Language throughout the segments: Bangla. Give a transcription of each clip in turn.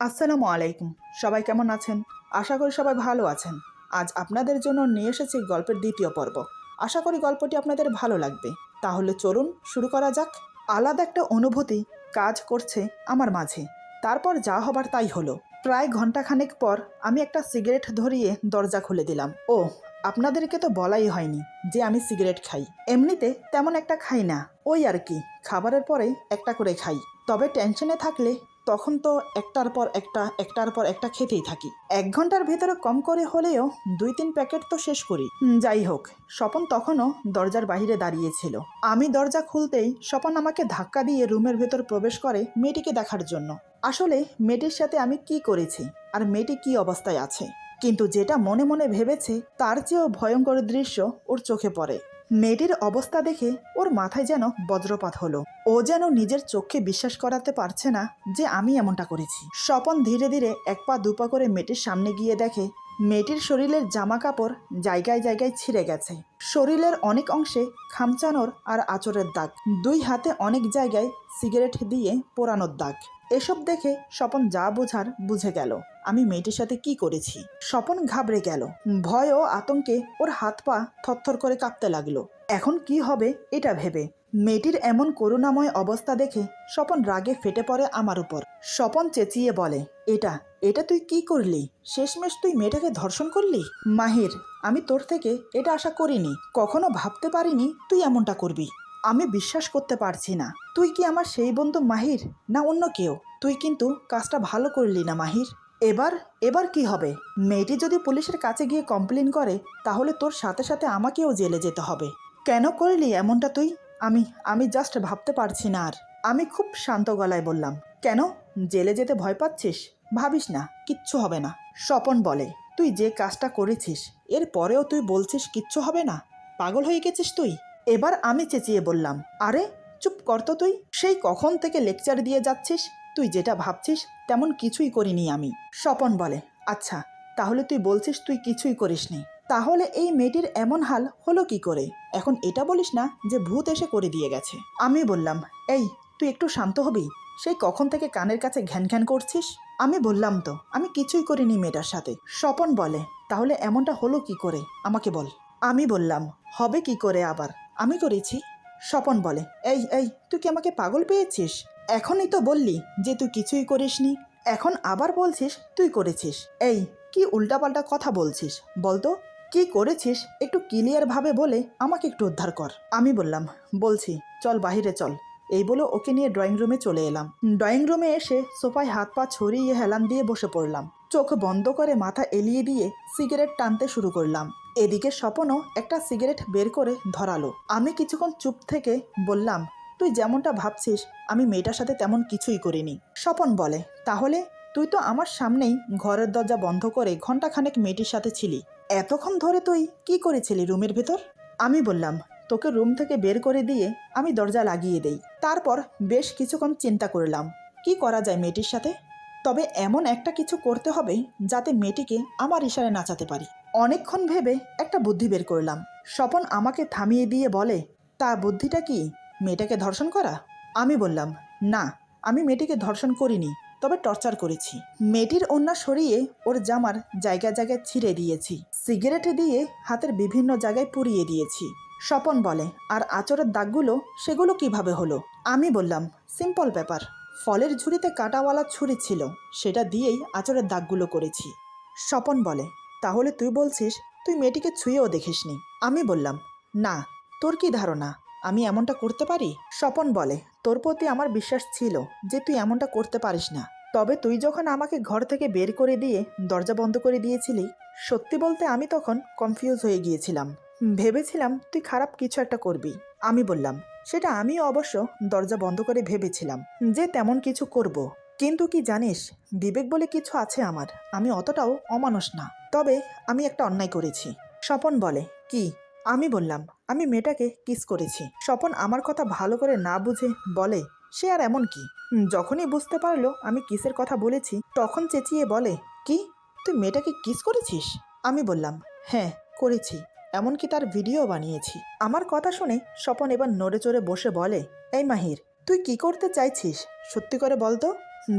আসসালামু আলাইকুম। সবাই কেমন আছেন? আশা করি সবাই ভালো আছেন। আজ আপনাদের জন্য নিয়ে এসেছি গল্পের দ্বিতীয় পর্ব। আশা করি গল্পটি আপনাদের ভালো লাগবে। তাহলে চলুন শুরু করা যাক। আলাদা একটা অনুভূতি কাজ করছে আমার মাঝে। তারপর যা হবার তাই হলো। প্রায় ঘন্টাখানেক পর আমি একটা সিগারেট ধরিয়ে দরজা খুলে দিলাম। ও, আপনাদেরকে তো বলাই হয়নি যে আমি সিগারেট খাই। এমনিতে তেমন একটা খাই না, ওই আর কি, খাবারের পরে একটা করে খাই। তবে টেনশনে থাকলে তখন তো একটার পর একটা খেতেই থাকি। 1 ঘন্টার ভেতরে কম করে হলেও 2-3 প্যাকেট তো শেষ করি। যাই হোক, স্বপন তখনও দরজার বাইরে দাঁড়িয়েছিল। আমি দরজা খুলতেই স্বপন আমাকে ধাক্কা দিয়ে রুমের ভেতর প্রবেশ করে মেয়েটিকে দেখার জন্য। আসলে মেয়েটির সাথে আমি কি করেছি আর মেয়েটি কি অবস্থায় আছে, কিন্তু যেটা মনে মনে ভেবেছে তার চেয়েও ভয়ঙ্কর দৃশ্য ওর চোখে পড়ে। মেয়েটির অবস্থা দেখে ওর মাথায় যেন বজ্রপাত হলো। ও যেন নিজের চোখকে বিশ্বাস করাতে পারছে না যে আমি এমনটা করেছি। স্বপন ধীরে ধীরে 1 পা 2 পা করে মেয়েটির সামনে গিয়ে দেখে মেয়েটির শরীরের জামা কাপড় জায়গায় জায়গায় ছিঁড়ে গেছে। শরীরের অনেক অংশে খামচানোর আর আঁচড়ের দাগ, 2 হাতে অনেক জায়গায় সিগারেট দিয়ে পোড়ানোর দাগ। এসব দেখে স্বপন যা বোঝার বুঝে গেল আমি মেয়েটির সাথে কি করেছি। স্বপন ঘাবড়ে গেল। ভয় ও আতঙ্কে ওর হাত পা থরথর করে কাঁপতে লাগলো। এখন কি হবে এটা ভেবে। মেয়েটির এমন করুণাময় অবস্থা দেখে স্বপন রাগে ফেটে পড়ে আমার উপর। স্বপন চেঁচিয়ে বলে, এটা এটা তুই কি করলি? শেষমেশ তুই মেয়েটাকে ধর্ষণ করলি? মাহির, আমি তোর থেকে এটা আশা করিনি, কখনো ভাবতে পারিনি তুই এমনটা করবি। আমি বিশ্বাস করতে পারছি না। তুই কি আমার সেই বন্ধু মাহির, না অন্য কেউ? তুই কিন্তু কাজটা ভালো করলি না মাহির। এবার এবার কি হবে? মেয়েটি যদি পুলিশের কাছে গিয়ে কমপ্লেন করে তাহলে তোর সাথে সাথে আমাকেও জেলে যেতে হবে। কেন করলি এমনটা তুই? আমি আমি জাস্ট ভাবতে পারছি না আর। আমি খুব শান্ত গলায় বললাম, কেন জেলে যেতে ভয় পাচ্ছিস? ভাবিস না, কিচ্ছু হবে না। স্বপন বলে, তুই যে কাজটা করেছিস এর পরেও তুই বলছিস কিচ্ছু হবে না? পাগল হয়ে গেছিস তুই? এবার আমি চেঁচিয়ে বললাম, আরে চুপ কর তো তুই। সেই কখন থেকে লেকচার দিয়ে যাচ্ছিস। তুই যেটা ভাবছিস তেমন কিছুই করিনি আমি। স্বপন বলে, আচ্ছা তাহলে তুই বলছিস তুই কিছুই করিসনি, তাহলে এই মেয়েটির এমন হাল হলো কি করে? এখন এটা বলিস না যে ভূত এসে করে দিয়ে গেছে। আমি বললাম, এই তুই একটু শান্ত হবি? সেই কখন থেকে কানের কাছে ঘ্যান ঘ্যান করছিস? আমি বললাম তো আমি কিছুই করিনি মেয়েটার সাথে। স্বপন বলে, তাহলে এমনটা হলো কি করে আমাকে বল। আমি বললাম, হবে কি করে আবার, আমি করেছি। স্বপন বলে, এই এই তুই কি আমাকে পাগল পেয়েছিস? এখনই তো বললি যে তুই কিছুই করিসনি, এখন আবার বলছিস তুই করেছিস। এই কি উল্টাপাল্টা কথা বলছিস বলতো? কি করেছিস একটু ক্লিয়ার ভাবে বলে আমাকে একটু উদ্ধার কর। আমি বললাম, বলছি, চল বাহিরে চল। এই বলে ওকে নিয়ে ড্রয়িং রুমে চলে এলাম। ড্রয়িং রুমে এসে সোফায় হাত পা ছড়িয়ে হেলান দিয়ে বসে পড়লাম। চোখ বন্ধ করে মাথা এলিয়ে দিয়ে সিগারেট টানতে শুরু করলাম। এদিকে স্বপনও একটা সিগারেট বের করে ধরালো। আমি কিছুক্ষণ চুপ থেকে বললাম, তুই যেমনটা ভাবছিস আমি মেয়েটার সাথে তেমন কিছুই করিনি। স্বপন বলে, তাহলে তুই তো আমার সামনেই ঘরের দরজা বন্ধ করে ঘন্টাখানেক মেয়েটির সাথে ছিলি। এতক্ষণ ধরে তুই কি করেছিলি রুমের ভেতর? আমি বললাম, তোকে রুম থেকে বের করে দিয়ে আমি দরজা লাগিয়ে দেই। তারপর বেশ কিছুক্ষণ চিন্তা করলাম কি করা যায় মেয়েটির সাথে। তবে এমন একটা কিছু করতে হবে যাতে মেয়েটিকে আমার ইশারায় নাচাতে পারি। অনেকক্ষণ ভেবে একটা বুদ্ধি বের করলাম। স্বপন আমাকে থামিয়ে দিয়ে বলে, তা বুদ্ধিটা কি? মেয়েটাকে ধর্ষণ করা? আমি বললাম, না, আমি মেয়েটিকে ধর্ষণ করিনি, তবে টর্চার করেছি। মেয়েটির ওড়না সরিয়ে ওর জামার জায়গায় জায়গায় ছিঁড়ে দিয়েছি, সিগারেট দিয়ে হাতের বিভিন্ন জায়গায় পুড়িয়ে দিয়েছি। স্বপন বলে, আর আঁচড়ের দাগগুলো সেগুলো কিভাবে হলো? আমি বললাম, সিম্পল ব্যাপার, ফলের ঝুড়িতে কাঁটাওয়ালা ছুরি ছিল, সেটা দিয়েই আঁচড়ের দাগগুলো করেছি। স্বপন বলে, তাহলে তুই বলছিস তুই মেয়েটিকে ছুঁয়েও দেখিসনি? আমি বললাম, না, তোর কি ধারণা আমি এমনটা করতে পারি? স্বপন বলে, তোর প্রতি আমার বিশ্বাস ছিল যে তুই এমনটা করতে পারিস না, তবে তুই যখন আমাকে ঘর থেকে বের করে দিয়ে দরজা বন্ধ করে দিয়েছিলি, সত্যি বলতে আমি তখন কনফিউজ হয়ে গিয়েছিলাম, ভেবেছিলাম তুই খারাপ কিছু একটা করবি। আমি বললাম, সেটা আমিও অবশ্য দরজা বন্ধ করে ভেবেছিলাম যে তেমন কিছু করব, কিন্তু কি জানিস, বিবেক বলে কিছু আছে আমার, আমি অতটাও অমানুষ না, তবে আমি একটা অন্যায় করেছি। স্বপন বলে, কি? আমি বললাম, আমি মেয়েটাকে কিস করেছি। স্বপন আমার কথা ভালো করে না বুঝে বলে, সে আর এমন কি? যখনই বুঝতে পারলো আমি কিসের কথা বলেছি তখন চেঁচিয়ে বলে, কি তুই মেয়েটাকে কিস করেছিস? আমি বললাম, হ্যাঁ করেছি, এমনকি তার ভিডিও বানিয়েছি। আমার কথা শুনে স্বপন এবার নড়ে চড়ে বসে বলে, এই মাহির, তুই কি করতে চাইছিস সত্যি করে বলতো?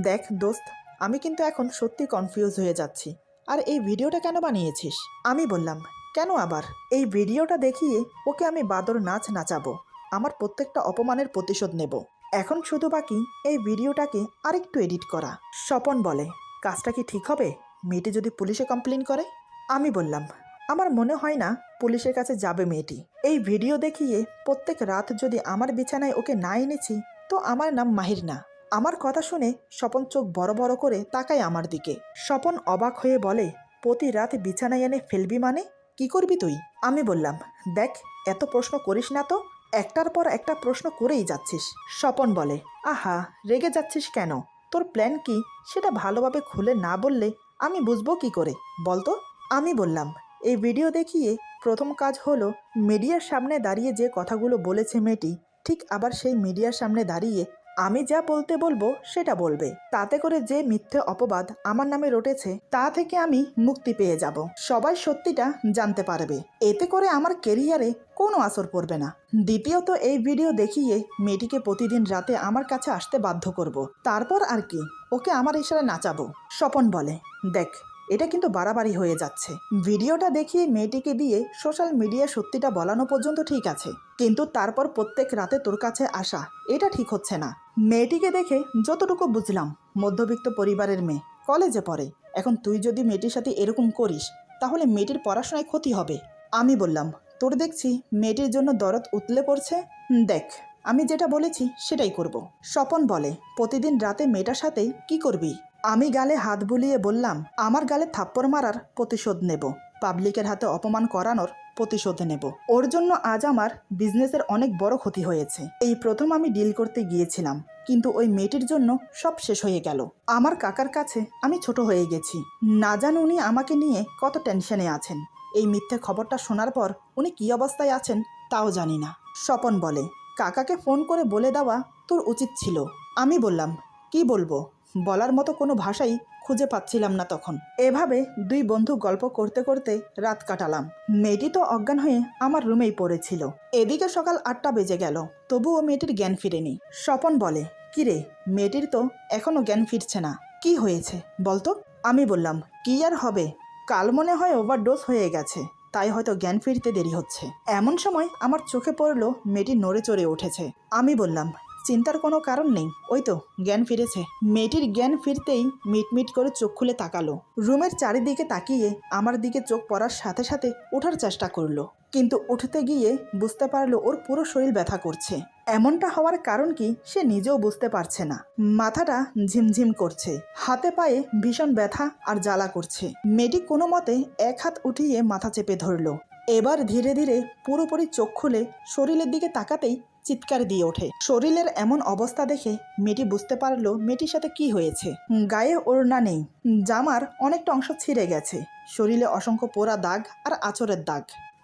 দেখ দোস্ত, আমি কিন্তু এখন সত্যি কনফিউজ হয়ে যাচ্ছি। আর এই ভিডিওটা কেন বানিয়েছিস? আমি বললাম, কেন আবার? এই ভিডিওটা দেখিয়ে ওকে আমি বাদর নাচ নাচাবো, আমার প্রত্যেকটা অপমানের প্রতিশোধ নেব। এখন শুধু বাকি এই ভিডিওটাকে আরেকটু এডিট করা। স্বপন বলে, কাজটা কি ঠিক হবে? মেয়েটি যদি পুলিশে কমপ্লেন করে? আমি বললাম, আমার মনে হয় না পুলিশের কাছে যাবে মেয়েটি। এই ভিডিও দেখিয়ে প্রত্যেক রাত যদি আমার বিছানায় ওকে না এনেছি, তো আমার নাম মাহির না। আমার কথা শুনে স্বপন চোখ বড় বড় করে তাকায় আমার দিকে। স্বপন অবাক হয়ে বলে, প্রতি রাত বিছানায় এনে ফেলবি মানে? কি করবি তুই? আমি বললাম, দেখ, এত প্রশ্ন করিস না তো, একটার পর একটা প্রশ্ন করেই যাচ্ছিস। স্বপন বলে, আহা, রেগে যাচ্ছিস কেন? তোর প্ল্যান কি সেটা ভালোভাবে খুলে না বললে আমি বুঝবো কি করে, বলতো? আমি বললাম, এই ভিডিও দেখিয়ে প্রথম কাজ হলো মিডিয়ার সামনে দাঁড়িয়ে যে কথাগুলো বলেছে মেয়েটি, ঠিক আবার সেই মিডিয়ার সামনে দাঁড়িয়ে আমি যা বলতে বলবো সেটা বলবে। তাতে করে যে মিথ্যে অপবাদ আমার নামে রটেছে তা থেকে আমি মুক্তি পেয়ে যাব। সবাই সত্যিটা জানতে পারবে। এতে করে আমার কেরিয়ারে কোনো আসর পড়বে না। দ্বিতীয়ত, এই ভিডিও দেখিয়ে মেয়েটিকে প্রতিদিন রাতে আমার কাছে আসতে বাধ্য করব। তারপর আর কি, ওকে আমার ইশারায় নাচাবো। স্বপন বলে, দেখ, এটা কিন্তু বাড়াবাড়ি হয়ে যাচ্ছে। ভিডিওটা দেখিয়ে মেয়েটিকে দিয়ে সোশ্যাল মিডিয়া সত্যিটা বলানো পর্যন্ত ঠিক আছে, কিন্তু তারপর প্রত্যেক রাতে তোর কাছে আসা, এটা ঠিক হচ্ছে না। মেয়েটিকে দেখে যতটুকু বুঝলাম মধ্যবিত্ত পরিবারের মেয়ে, কলেজে পড়ে। এখন তুই যদি মেয়েটির সাথে এরকম করিস তাহলে মেয়েটির পড়াশোনায় ক্ষতি হবে। আমি বললাম, তোর দেখছি মেয়েটির জন্য দরদ উতলে পড়ছে। দেখ, আমি যেটা বলেছি সেটাই করব। স্বপন বলে, প্রতিদিন রাতে মেয়েটার সাথে কি করবি? আমি গালে হাত বুলিয়ে বললাম, আমার গালে থাপ্পড় মারার প্রতিশোধ নেব, পাবলিকের হাতে অপমান করানোর প্রতিশোধ নেব। ওর জন্য আজ আমার বিজনেসের অনেক বড় ক্ষতি হয়েছে। এই প্রথম আমি ডিল করতে গিয়েছিলাম, কিন্তু ওই মেয়েটির জন্য সব শেষ হয়ে গেল। আমার কাকার কাছে আমি ছোট হয়ে গেছি। না জানো উনি আমাকে নিয়ে কত টেনশনে আছেন। এই মিথ্যে খবরটা শোনার পর উনি কী অবস্থায় আছেন তাও জানি না। স্বপন বলে, কাকাকে ফোন করে বলে দেওয়া তোর উচিত ছিল। আমি বললাম, কি বলবো? বলার মতো কোনো ভাষাই খুঁজে পাচ্ছিলাম না তখন। এভাবে দুই বন্ধু গল্প করতে করতে রাত কাটালাম। মেয়েটি তো অজ্ঞান হয়ে আমার রুমেই পড়েছিল। এদিকে সকাল 8টা বেজে গেল, তবুও মেয়েটির জ্ঞান ফিরেনি। স্বপন বলে, কিরে, মেয়েটির তো এখনো জ্ঞান ফিরছে না, কি হয়েছে বলতো? আমি বললাম, কি আর হবে, কাল মনে হয় ওভারডোজ হয়ে গেছে, তাই হয়তো জ্ঞান ফিরতে দেরি হচ্ছে। এমন সময় আমার চোখে পড়লো মেয়েটি নড়ে চড়ে উঠেছে। আমি বললাম, চিন্তার কোনো কারণ নেই, ওই তো জ্ঞান ফিরেছে। মেয়েটির জ্ঞান ফিরতেই মিটমিট করে চোখ খুলে তাকালো। রুমের চারিদিকে তাকিয়ে আমার দিকে চোখ পড়ার সাথে সাথে ওঠার চেষ্টা করলো, কিন্তু উঠতে গিয়ে বুঝতে পারলো ওর পুরো শরীর ব্যথা করছে। এমনটা হওয়ার কারণ কি সে নিজেও বুঝতে পারছে না। মাথাটা ঝিমঝিম করছে, হাতে পায়ে ভীষণ ব্যথা আর জ্বালা করছে। মেয়েটি কোনো মতে এক হাত উঠিয়ে মাথা চেপে ধরলো। এবার ধীরে ধীরে পুরোপুরি চোখ খুলে শরীরের দিকে তাকাতেই চিৎকার দিয়ে ওঠে। শরীরের এমন অবস্থা দেখে মেয়েটি বুঝতে পারলো মেয়েটির সাথে কি হয়েছে। গায়ে ওড়না নেই, জামার অনেকটা অংশ ছিঁড়ে গেছে, শরীরে অসংখ্য পোড়া দাগ আর আঁচড়ের দাগ।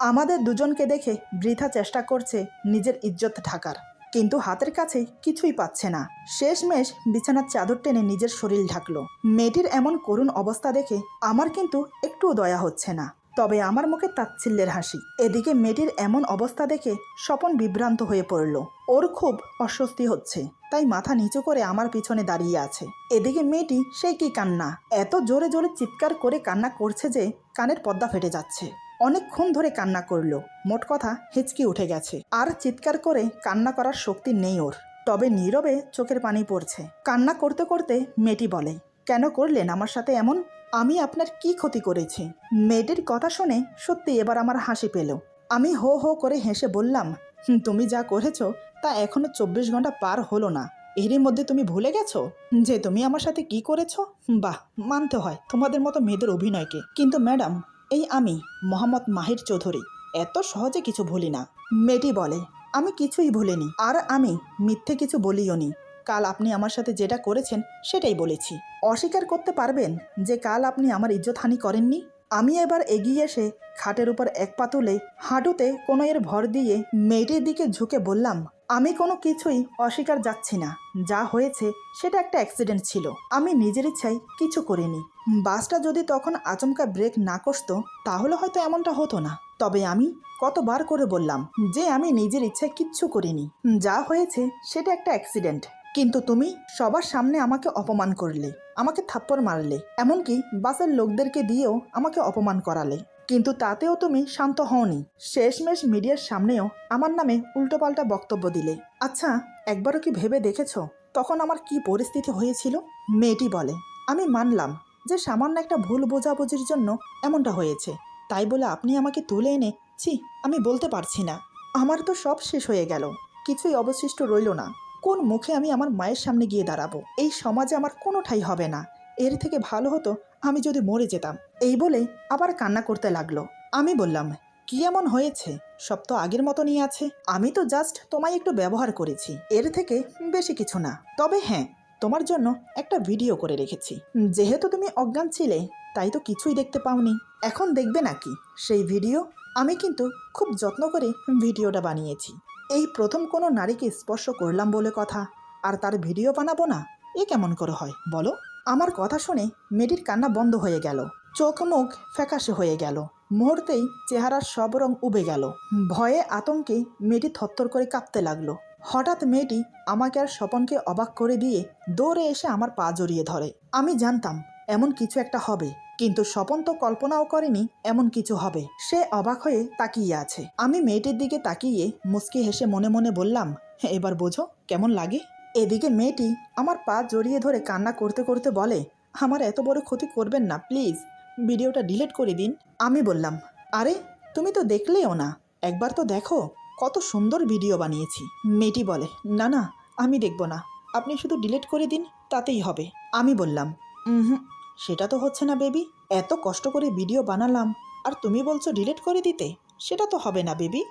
আমাদের দুজনকে দেখে বৃথা চেষ্টা করছে নিজের ইজ্জত ঢাকার, কিন্তু হাতের কাছে কিছুই পাচ্ছে না। শেষমেশ বিছানার চাদর টেনে নিজের শরীর ঢাকলো। মেয়েটির এমন করুণ অবস্থা দেখে আমার কিন্তু একটুও দয়া হচ্ছে না, তবে আমার মুখে তাচ্ছিল্যের হাসি। এদিকে মেয়েটির এমন অবস্থা দেখে স্বপন বিভ্রান্ত হয়ে পড়ল। ওর খুব অস্বস্তি হচ্ছে, তাই মাথা নিচু করে আমার পিছনে দাঁড়িয়ে আছে। এদিকে মেয়েটি সেই কি কান্না, এত জোরে জোরে চিৎকার করে কান্না করছে যে কানের পর্দা ফেটে যাচ্ছে। অনেকক্ষণ ধরে কান্না করলো, মোট কথা হিচকি উঠে গেছে। আর চিৎকার করে কান্না করার শক্তি নেই ওর, তবে নীরবে চোখের পানি পড়ছে। কান্না করতে করতে মেয়েটি বলে, কেন করলেন আমার সাথে এমন? আমি আপনার কি ক্ষতি করেছি? মেয়েটির কথা শুনে সত্যি এবার আমার হাসি পেল। আমি হো হো করে হেসে বললাম, তুমি যা করেছো তা এখনো 24 ঘন্টা পার হলো না, এরই মধ্যে তুমি ভুলে গেছো যে তুমি আমার সাথে কি করেছো? বাহ, মানতে হয় তোমাদের মতো মেয়েদের অভিনয়কে। কিন্তু ম্যাডাম, এই আমি মোহাম্মদ মাহির চৌধুরী এত সহজে কিছু ভুলি না। মেয়েটি বলে, আমি কিছুই ভুলিনি, আর আমি মিথ্যে কিছু বলিও নি। কাল আপনি আমার সাথে যেটা করেছেন সেটাই বলেছি। অস্বীকার করতে পারবেন যে কাল আপনি আমার ইজ্জতহানি করেননি? আমি এবার এগিয়ে এসে খাটের উপর এক পা তুলে হাঁটুতে কোনো এর ভর দিয়ে মেয়েটির দিকে ঝুঁকে বললাম, আমি কোনো কিছুই অস্বীকার যাচ্ছি না। যা হয়েছে সেটা একটা অ্যাক্সিডেন্ট ছিল, আমি নিজের ইচ্ছায় কিছু করিনি। বাসটা যদি তখন আচমকা ব্রেক না কষতো তাহলে হয়তো এমনটা হতো না। তবে আমি কতবার করে বললাম যে আমি নিজের ইচ্ছায় কিচ্ছু করিনি, যা হয়েছে সেটা একটা অ্যাক্সিডেন্ট। কিন্তু তুমি সবার সামনে আমাকে অপমান করলে, আমাকে থাপ্পড় মারলে, এমনকি বাসের লোকদেরকে দিয়েও আমাকে অপমান করালে, কিন্তু তাতেও তুমি শান্ত হওনি। শেষমেশ মিডিয়ার সামনেও আমার নামে উল্টোপাল্টা বক্তব্য দিলে। আচ্ছা, একবারও কি ভেবে দেখেছ তখন আমার কি পরিস্থিতি হয়েছিল? মেয়েটি বলে, আমি মানলাম যে সামান্য একটা ভুল বোঝাবুঝির জন্য এমনটা হয়েছে, তাই বলে আপনি আমাকে তুলে এনে ছি, আমি বলতে পারছি না। আমার তো সব শেষ হয়ে গেল, কিছুই অবশিষ্ট রইল না। কোন মুখে আমি আমার মায়ের সামনে গিয়ে দাঁড়াবো? এই সমাজে আমার কোনো ঠাঁই হবে না। এর থেকে ভালো হতো আমি যদি মরে যেতাম। এই বলে আবার কান্না করতে লাগলো। আমি বললাম, কি এমন হয়েছে? সব তো আগের মতনই আছে। আমি তো জাস্ট তোমায় একটু ব্যবহার করেছি, এর থেকে বেশি কিছু না। তবে হ্যাঁ, তোমার জন্য একটা ভিডিও করে রেখেছি। যেহেতু তুমি অজ্ঞান ছিলে, তাই তো কিছুই দেখতে পাওনি। এখন দেখবে নাকি সেই ভিডিও? আমি কিন্তু খুব যত্ন করে ভিডিওটা বানিয়েছি। এই প্রথম কোনো নারীকে স্পর্শ করলাম বলে কথা, আর তার ভিডিও বানাবো না? এ কেমন করে হয় বলো? আমার কথা শুনে মেয়েটির কান্না বন্ধ হয়ে গেল, চোখ মুখ ফ্যাকাশে হয়ে গেল, মুহূর্তেই চেহারার সব রং উবে গেল। ভয়ে আতঙ্কে মেয়েটি থরথর করে কাঁপতে লাগলো। হঠাৎ মেয়েটি আমাকে আর স্বপনকে অবাক করে দিয়ে দৌড়ে এসে আমার পা জড়িয়ে ধরে। আমি জানতাম এমন কিছু একটা হবে, কিন্তু স্বপন তো কল্পনাও করেনি এমন কিছু হবে। সে অবাক হয়ে তাকিয়ে আছে। আমি মেয়েটির দিকে তাকিয়ে মুচকি হেসে মনে মনে বললাম, এবার বোঝো কেমন লাগে। এদিকে মেয়েটি আমার পা জড়িয়ে ধরে কান্না করতে করতে বলে, আমার এত বড় ক্ষতি করবেন না প্লিজ, ভিডিওটা ডিলিট করে দিন। আমি বললাম, আরে তুমি তো দেখলেও না, একবার তো দেখো কত সুন্দর ভিডিও বানিয়েছি। মেয়েটি বলে, না না, আমি দেখব না, আপনি শুধু ডিলিট করে দিন, তাতেই হবে। আমি বললাম, হুম, সেটা তো হচ্ছে না বেবি, এত কষ্ট করে ভিডিও বানালাম আর তুমি বলছো ডিলিট করে দিতে, সেটা তো হবে না বেবি।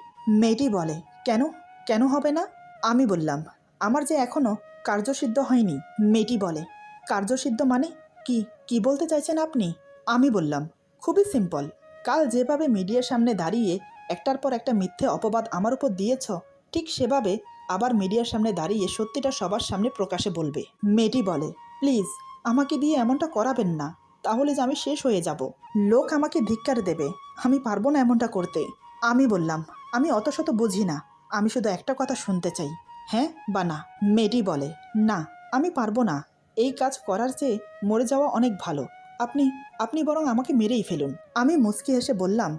মেয়েটি বলে, কেন কেন হবে না? আমি বললাম, আমার যে এখনো কার্যসিদ্ধ হয়নি। মেয়েটি বলে, কার্যসিদ্ধ মানে কি কি বলতে চাইছেন আপনি? আমি বললাম, খুবই সিম্পল, কাল যেভাবে মিডিয়ার সামনে দাঁড়িয়ে একটার পর একটা মিথ্যে অপবাদ আমার উপর দিয়েছ, ঠিক সেভাবে আবার মিডিয়ার সামনে দাঁড়িয়ে সত্যিটা সবার সামনে প্রকাশে বলবে। মেয়েটি বলে, প্লিজ আমাকে দিয়ে এমনটা করাবেন না, তাহলে যে আমি শেষ হয়ে যাব, লোক আমাকে ধিক্কার দেবে, আমি পারবো না এমনটা করতে। আমি বললাম, আমি অত শত বুঝি না, আমি শুধু একটা কথা শুনতে চাই, হ্যাঁ বা না। মেয়েটি বলে, না আমি পারবো না, এই কাজ করার চেয়ে মরে যাওয়া অনেক ভালো, আপনি আপনি বরং আমাকে মেরেই ফেলুন। আমি মুচকি হেসে বললাম,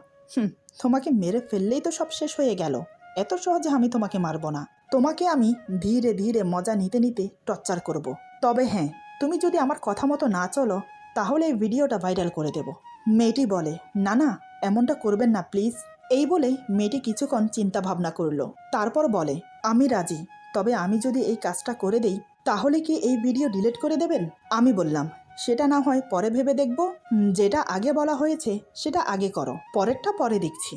তোমাকে মেরে ফেললেই তো সব শেষ হয়ে গেল, এত সহজে আমি তোমাকে মারবো না, তোমাকে আমি ধীরে ধীরে মজা নিতে নিতে টর্চার করব। তবে হ্যাঁ, তুমি যদি আমার কথা মতো না চলো, তাহলে এই ভিডিওটা ভাইরাল করে দেব। মেয়েটি বলে, না না, এমনটা করবেন না প্লিজ। এই বলে মেয়েটি কিছুক্ষণ চিন্তা ভাবনা করলো, তারপর বলে, আমি রাজি, তবে আমি যদি এই কাজটা করে দেই, তাহলে কি এই ভিডিও ডিলিট করে দেবেন? আমি বললাম, সেটা না হয় পরে ভেবে দেখব, যেটা আগে বলা হয়েছে সেটা আগে করো, পরেরটা পরে দেখছি।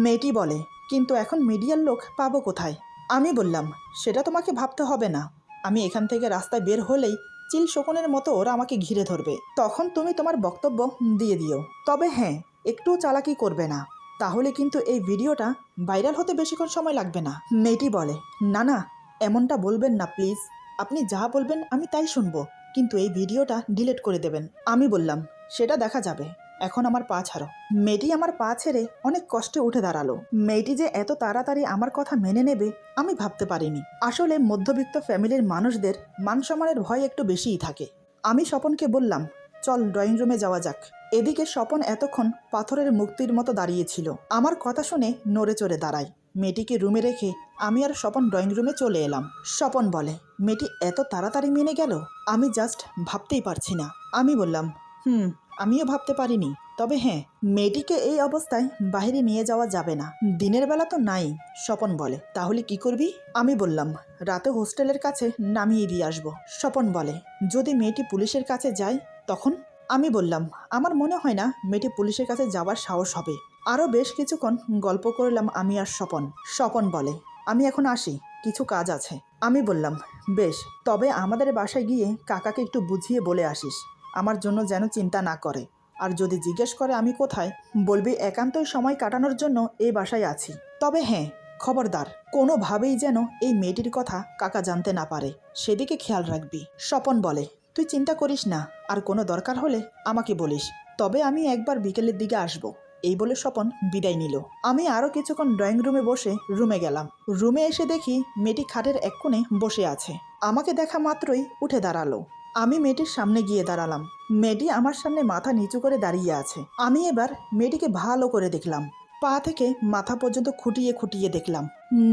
মেয়েটি বলে, কিন্তু এখন মিডিয়ার লোক পাবো কোথায়? আমি বললাম, সেটা তোমাকে ভাবতে হবে না, আমি এখান থেকে রাস্তায় বের হলেই চিল শকুনের মতো ওরা আমাকে ঘিরে ধরবে, তখন তুমি তোমার বক্তব্য দিয়ে দিও। তবে হ্যাঁ, একটু চালাকি করবে না, তাহলে কিন্তু এই ভিডিওটা ভাইরাল হতে বেশিক্ষণ সময় লাগবে না। মেয়েটি বলে, না না, এমনটা বলবেন না প্লিজ, আপনি যা বলবেন আমি তাই শুনবো, কিন্তু এই ভিডিওটা ডিলিট করে দেবেন। আমি বললাম, সেটা দেখা যাবে, এখন আমার পা ছাড়ো। মেয়েটি আমার পা ছেড়ে অনেক কষ্টে উঠে দাঁড়ালো। মেয়েটি যে এত তাড়াতাড়ি আমার কথা মেনে নেবে আমি ভাবতে পারিনি। আসলে মধ্যবিত্ত ফ্যামিলির মানুষদের মান সম্মানের ভয় একটু বেশিই থাকে। আমি স্বপনকে বললাম, চল ড্রয়িং রুমে যাওয়া যাক। এদিকে স্বপন এতক্ষণ পাথরের মূর্তির মতো দাঁড়িয়েছিল, আমার কথা শুনে নড়ে চড়ে দাঁড়ায়। মেয়েটিকে রুমে রেখে আমি আর স্বপন ড্রয়িং রুমে চলে এলাম। স্বপন বলে, মেয়েটি এত তাড়াতাড়ি মেনে গেল, আমি জাস্ট ভাবতেই পারছি না। আমি বললাম, আমিও ভাবতে পারিনি, তবে হ্যাঁ, মেয়েটিকে এই অবস্থায় বাইরে নিয়ে যাওয়া যাবে না, দিনের বেলা তো নাই। স্বপন বলে, তাহলে কি করবি? আমি বললাম, রাতে হোস্টেলের কাছে নামিয়ে দিয়ে আসবো। স্বপন বলে, যদি মেয়েটি পুলিশের কাছে যায় তখন? আমি বললাম, আমার মনে হয় না মেয়েটি পুলিশের কাছে যাওয়ার সাহস হবে। আরও বেশ কিছুক্ষণ গল্প করলাম আমি আর স্বপন। স্বপন বলে, আমি এখন আসি, কিছু কাজ আছে। আমি বললাম, বেশ, তবে আমাদের বাসায় গিয়ে কাকাকে একটু বুঝিয়ে বলে আসিস, আমার জন্য যেন চিন্তা না করে, আর যদি জিজ্ঞেস করে আমি কোথায়, বলবি একান্তই সময় কাটানোর জন্য এই বাসায় আছি। তবে হ্যাঁ, খবরদার কোনোভাবেই যেন এই মেয়েটির কথা কাকা জানতে না পারে, সেদিকে খেয়াল রাখবি। স্বপন বলে, তুই চিন্তা করিস না, আর কোনো দরকার হলে আমাকে বলিস, তবে আমি একবার বিকেলের দিকে আসব। এই বলে স্বপন বিদায় নিল। আমি আরও কিছুক্ষণ ড্রয়িং রুমে বসে রুমে গেলাম। রুমে এসে দেখি মেয়েটি খাটের এক কোণে বসে আছে। আমাকে দেখা মাত্রই উঠে দাঁড়ালো। আমি মেয়েটির সামনে গিয়ে দাঁড়ালাম। মেয়েটি আমার সামনে মাথা নিচু করে দাঁড়িয়ে আছে। আমি এবার মেয়েটিকে ভালো করে দেখলাম। পা থেকে মাথা পর্যন্ত খুঁটিয়ে খুঁটিয়ে দেখলাম।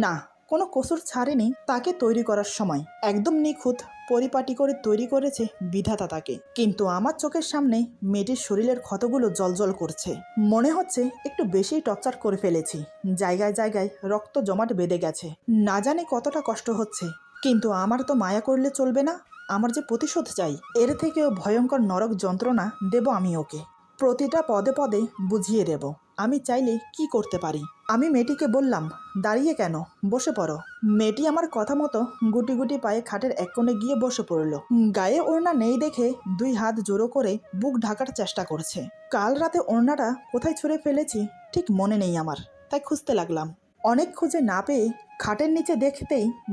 না, কোনো কসুর ছাড়েনি তাকে তৈরি করার সময়। একদম নিখুঁত পরিপাটি করে তৈরি করেছে বিধাতা তাকে। কিন্তু আমার চোখের সামনে মেয়েটির শরীরের ক্ষতগুলো জ্বলজ্বল করছে। মনে হচ্ছে একটু বেশি টর্চার করে ফেলেছি। জায়গায় জায়গায় রক্ত জমাট বেঁধে গেছে। না জানি কতটা কষ্ট হচ্ছে। কিন্তু আমার তো মায়া করলে চলবে না। আমার যে প্রতিশোধ চাই। এর থেকেও ভয়ঙ্কর নরক যন্ত্রণা দেব আমি ওকে। প্রতিটা পদে পদে বুঝিয়ে দেব আমি চাইলে কি করতে পারি। আমি মেয়েটিকে বললাম, দাঁড়িয়ে কেন, বসে পড়ো। মেয়েটি আমার কথা মতো গুটি গুটি পায়ে খাটের এক কোণে গিয়ে বসে পড়ল। গায়ে ওড়না নেই দেখে 2 হাত জোড়ো করে বুক ঢাকার চেষ্টা করছে। কাল রাতে ওড়নাটা কোথায় ছুঁড়ে ফেলেছি ঠিক মনে নেই আমার, তাই খুঁজতে লাগলাম। অনেক খুঁজে না পেয়ে খাটের নিচে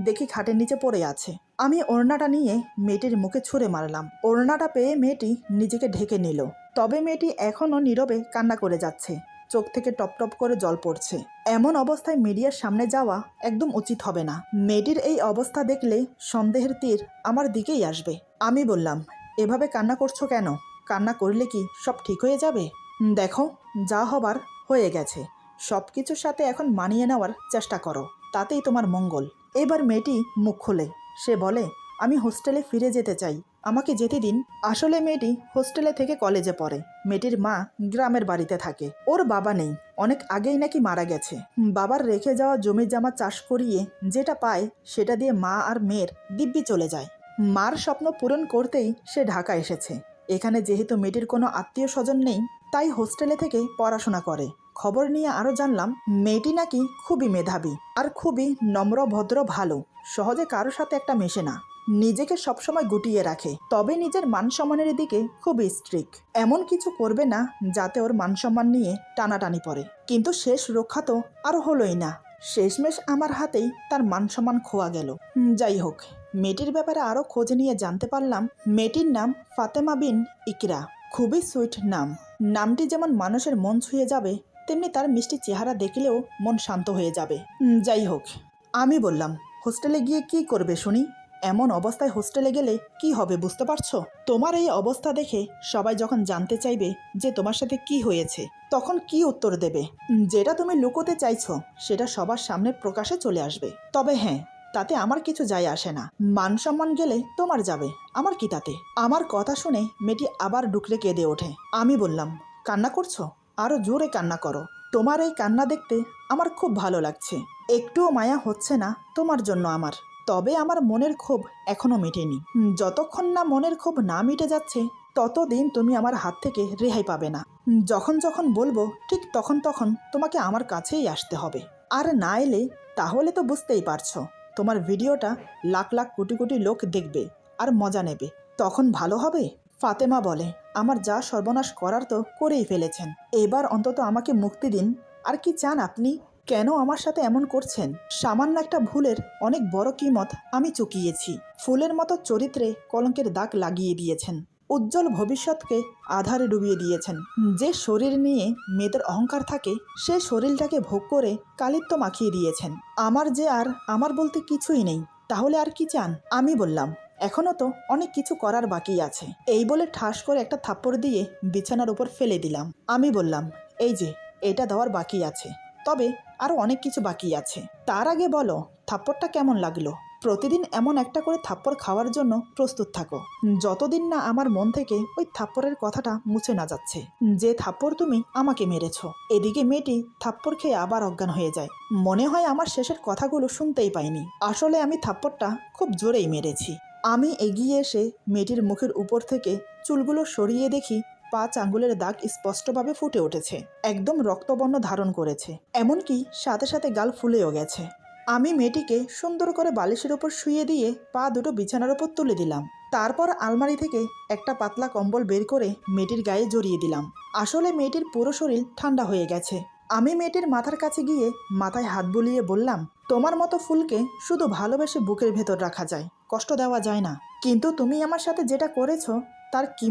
দেখি খাটের নিচে পড়ে আছে। আমি ওড়নাটা নিয়ে মেয়েটির মুখে ছুঁড়ে মারলাম। ওড়নাটা পেয়ে মেয়েটি নিজেকে ঢেকে নিল। তবে মেয়েটি এখনও নীরবে কান্না করে যাচ্ছে। চোখ থেকে টপ টপ করে জল পড়ছে। এমন অবস্থায় মিডিয়ার সামনে যাওয়া একদম উচিত হবে না। মেয়েটির এই অবস্থা দেখলে সন্দেহের তীর আমার দিকেই আসবে। আমি বললাম, এভাবে কান্না করছো কেন? কান্না করলে কি সব ঠিক হয়ে যাবে? দেখো, যা হবার হয়ে গেছে। সব কিছুর সাথে এখন মানিয়ে নেওয়ার চেষ্টা করো, তাতেই তোমার মঙ্গল। এবার মেয়েটি মুখ খোলে। সে বলে, আমি হোস্টেলে ফিরে যেতে চাই, আমাকে যেতে দিন। আসলে মেয়েটি হোস্টেলে থেকে কলেজে পড়ে। মেয়েটির মা গ্রামের বাড়িতে থাকে। ওর বাবা নেই, অনেক আগেই নাকি মারা গেছে। বাবার রেখে যাওয়া জমি জামা চাষ করিয়ে যেটা পায় সেটা দিয়ে মা আর মেয়ের দিব্যি চলে যায়। মার স্বপ্ন পূরণ করতেই সে ঢাকা এসেছে। এখানে যেহেতু মেয়েটির কোনো আত্মীয় স্বজন নেই, তাই হোস্টেলে থেকে পড়াশোনা করে। খবর নিয়ে আরও জানলাম মেয়েটি নাকি খুবই মেধাবী আর খুবই নম্র ভদ্র, ভালো, সহজে কারো সাথে একটা মেশে না। নিজেকে সবসময় গুটিয়ে রাখে, তবে নিজের মান সম্মানের দিকে খুবই স্ট্রিক্ট। এমন কিছু করবে না যাতে ওর মান সম্মান নিয়ে টানাটানি পড়ে। কিন্তু শেষ রক্ষা তো আর হলোই না। শেষমেশ আমার হাতেই তার মান সম্মান খোয়া গেল। যাই হোক, মেয়েটির ব্যাপারে আরও খোঁজ নিয়ে জানতে পারলাম মেয়েটির নাম ফাতেমা বিন ইকরা। খুবই সুইট নাম। নামটি যেমন মানুষের মন ছুঁয়ে যাবে, তেমনি তার মিষ্টি চেহারা দেখলেও মন শান্ত হয়ে যাবে। যাই হোক, আমি বললাম, হোস্টেলে গিয়ে কি করবে শুনি? এমন অবস্থায় হোস্টেলে গেলে কি হবে বুঝতে পারছো? তোমার এই অবস্থা দেখে সবাই যখন জানতে চাইবে যে তোমার সাথে কি হয়েছে, তখন কি উত্তর দেবে? যেটা তুমি লুকোতে চাইছো সেটা সবার সামনে প্রকাশে চলে আসবে। তবে হ্যাঁ, তাতে আমার কিছু যায় আসে না। মান সম্মান গেলে তোমার যাবে, আমার কি তাতে? আমার কথা শুনে মেয়েটি আবার ডুকরে কেঁদে ওঠে। আমি বললাম, কান্না করছো? আরো জোরে কান্না করো। তোমার এই কান্না দেখতে আমার খুব ভালো লাগছে। একটুও মায়া হচ্ছে না তোমার জন্য আমার। তবে আমার মনের ক্ষোভ এখনো মেটেনি। যতক্ষণ না মনের ক্ষোভ না মিটে যাচ্ছে, ততদিন তুমি আমার হাত থেকে রেহাই পাবে না। যখন যখন বলবো ঠিক তখন তখন তোমাকে আমার কাছেই আসতে হবে। আর না এলে তাহলে তো বুঝতেই পারছো, তোমার ভিডিওটা লাখ লাখ কোটি কোটি লোক দেখবে আর মজা নেবে। তখন ভালো হবে? ফাতেমা বলে, আমার যা সর্বনাশ করার তো করেই ফেলেছেন, এবার অন্তত আমাকে মুক্তি দিন। আর কি চান আপনি? কেন আমার সাথে এমন করছেন? সামান্য একটা ভুলের অনেক বড় কিমত আমি চুকিয়েছি। ফুলের মতো চরিত্রে কলঙ্কের দাগ লাগিয়ে দিয়েছেন। উজ্জ্বল ভবিষ্যৎকে আধারে ডুবিয়ে দিয়েছেন। যে শরীর নিয়ে মেয়েদের অহংকার থাকে, সে শরীরটাকে ভোগ করে কালিত্ব মাখিয়ে দিয়েছেন। আমার যে আর আমার বলতে কিছুই নেই, তাহলে আর কি চান? আমি বললাম, এখনো তো অনেক কিছু করার বাকি আছে। এই বলে ঠাস করে একটা থাপ্পড় দিয়ে বিছানার উপর ফেলে দিলাম। আমি বললাম, এই যে এটা দেওয়ার বাকি আছে, তবে আরও অনেক কিছু বাকি আছে। তার আগে বলো, থাপ্পড়টা কেমন লাগলো? প্রতিদিন এমন একটা করে থাপ্পড় খাওয়ার জন্য প্রস্তুত থাকো, যতদিন না আমার মন থেকে ওই থাপ্পড়ের কথাটা মুছে না যাচ্ছে, যে থাপ্পড় তুমি আমাকে মেরেছো। এদিকে মেয়েটি থাপ্পড় খেয়ে আবার অজ্ঞান হয়ে যায়। মনে হয় আমার শেষের কথাগুলো শুনতেই পাইনি। আসলে আমি থাপ্পড়টা খুব জোরেই মেরেছি। আমি এগিয়ে এসে মেয়েটির মুখের উপর থেকে চুলগুলো সরিয়ে দেখি 5 আঙ্গুলের দাগ স্পষ্টভাবে ফুটে উঠেছে, একদম রক্তবর্ণ ধারণ করেছে, এমনকি সাথে সাথে গাল ফুলেও গেছে। আমি মেয়েটিকে সুন্দর করে বালিশের ওপর শুইয়ে দিয়ে পা দুটো বিছানার ওপর তুলে দিলাম। তারপর আলমারি থেকে একটা পাতলা কম্বল বের করে মেয়েটির গায়ে জড়িয়ে দিলাম। আসলে মেয়েটির পুরো শরীর ঠান্ডা হয়ে গেছে। আমি মেয়েটির মাথার কাছে গিয়ে মাথায় হাত বুলিয়ে বললাম, তোমার মতো ফুলকে শুধু ভালোবেসে বুকের ভেতর রাখা যায়, কষ্ট দেওয়া যায় না। কিন্তু তুমি আমার সাথে যেটা করেছো তার কি